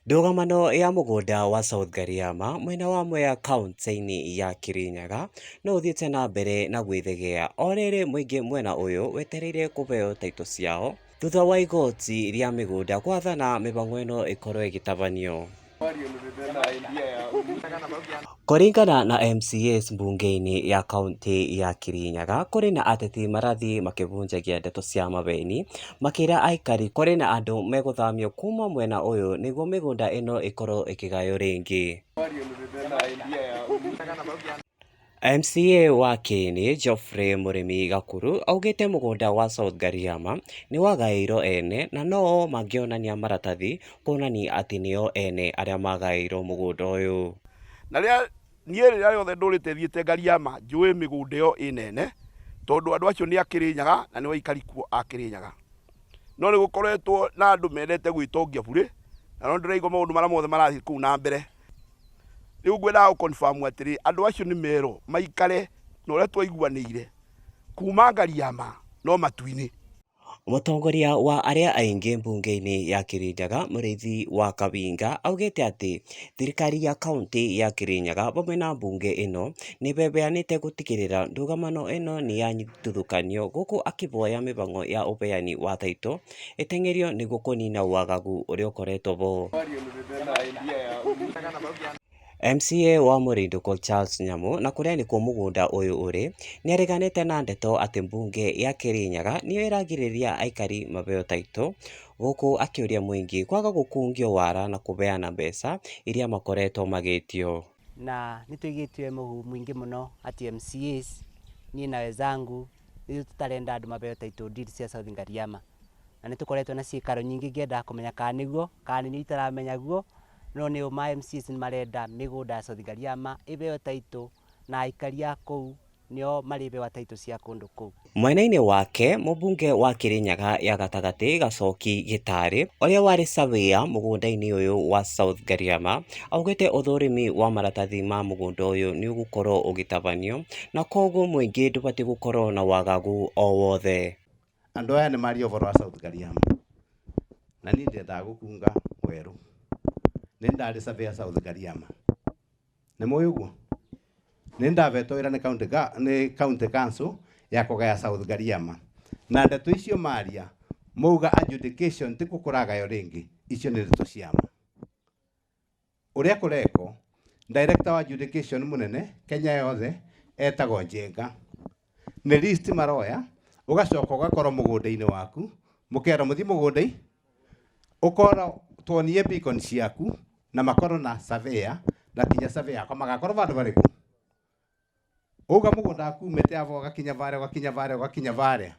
Ndũgamano ya mũgũnda wa South Gariama mwena wa Mwea kaunti-inĩ ya Kirinyaga no ũthiĩte na mbere na gwĩthegea o rĩrĩ mũingĩ mwena ũyũ wetereire kũheo taitũ ciao thutha wa igoti rĩa mĩgũnda gwathana mĩhang'o ĩno ĩkorwo ĩgĩtabanio. Kũringana na MCAs mbunge-inĩ ya kaunti ya Kirinyaga, kũrĩ na ateti marathiĩ makĩhunjagia ndeto cia mabeni makĩra aikari kũrĩ na andũ megũthamio kuma mwena ũyũ nĩguo mĩgũnda ĩno ĩkorwo ĩkĩgaywo rĩngĩ. MCA wa Kĩĩnĩ Geoffrey Mũrĩmi Gakuru augĩte mũgũnda wa South Gariama nĩ wagaĩirwo ene na no mangĩonania maratathi kuonania atĩ nĩo ene arĩa magaĩirwo mũgũnda ũyũ. Na niĩ rĩrĩa rĩothe ndũrĩte thiĩte Gariama njũĩ mĩgũnda ĩyo ĩnene tondũ andũ acio nĩ a Kĩrĩnyaga na nĩ aikari kuo a Kĩrĩnyaga. No nĩ gũkoretwo na andũ mendete gwĩtongia burĩ na no ndĩraigua maũndũ marĩa mothe marathiĩ kũu na mbere. Rĩu ngwenda gũconfirm atĩrĩ andũ acio nĩ merwo maikare na ũrĩa twaiguanĩire kuma Gariama no matu-inĩ. Mũtongoria wa arĩa aingĩ mbunge-inĩ ya Kirinyaga Mũrĩithi wa Kabinga augĩte atĩ thirikari ya kaunti ya Kirinyaga hamwe na mbunge ĩno nĩ bebeanĩte gũtigĩrĩra ndũgamano ĩno nĩ yanyitithukanio gũkũ akĩhoya mĩhang'o ya ũbeani wa taitũ ĩteng'erio nĩguo kũnina wagagu ũrĩa ũkoretwo ho. MCA wa Mũrĩndũko Charles Nyamũ na kũrĩa nĩkuo mũgũnda ũyũ ũrĩ nĩ areganĩte na ndeto atĩ mbunge ya Kirinyaga nĩyo ĩragirĩrĩria aikari mabeo taitũ gũkũ akĩũria mũingĩ kwaga gũkungio wara na kũbeana mbeca iria makoretwo magĩtio. Na nĩtũigĩtwe mũingĩ mũno ati MCAs niĩ na wenzangu nĩ tũtarenda andũ mabeo taitũ deed cia South Gariama na nĩtũkoretwo na ciĩkaro nyingĩ ngĩenda kũmenya kana nĩguo kana nĩ itaramenya guo. No nĩ ma MCAs nĩ marenda mĩgũnda ya South Gariama ĩbeo taitũ na aikari a kũu nĩo marĩbewa taitũ cia kũndũ kũu. Mwena-inĩ wake mũmbunge wa Kirinyaga ya gatagatĩ Gacoki Gĩtarĩ ũrĩa warĩ surveyor mũgũnda-inĩ ũyũ wa South Gariama augĩte ũthũrimi wa maratathi ma mũgũnda ũyũ nĩ ũgũkorwo ũgĩtabanio na koguo mũingĩ ndũbatiĩ gũkorwo na wagagu o wothe. Andũ aya nĩ maria ũhoro wa South Gariama na niĩ ndendaga gũkunga werũ. Nĩ ndarĩ surveyor South Gariama. Nĩ mũĩ ũguo? Nĩ ndavetwo wĩra nĩ county council ya kũgaya South Gariama. Na ndeto icio maria mauga adjudication ti kũragayo rĩngĩ, icio nĩ ndeto ciama. Ũrĩa kũreko director wa adjudication mũnene Kenya yothe etagwo Njenga. Nĩ list maroya ũgacoka ũgakorwo mũgũnda-inĩ waku mũkero mũthi mũgũnda-inĩ ũkorwo tuonie beacon ciaku na makorwo na surveyor na kinya surveyor kwa magakorwo vandu barĩkũ uga mũgũnda waku umĩte avo gakinya varia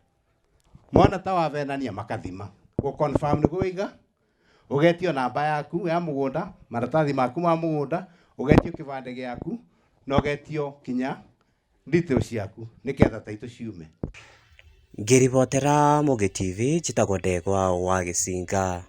mwana ta wavenania makathima gũconfirm nĩguo wĩiga ũgetio namba yaku ya mũgũnda maratathi maku ma mũgũnda ũgetio kĩbande gĩaku na ũgetio kinya details ciaku nĩgetha taitũ ciume. Ngĩribotera Mũgĩ TV njĩtagwo Ndegwa wa Gĩcinga.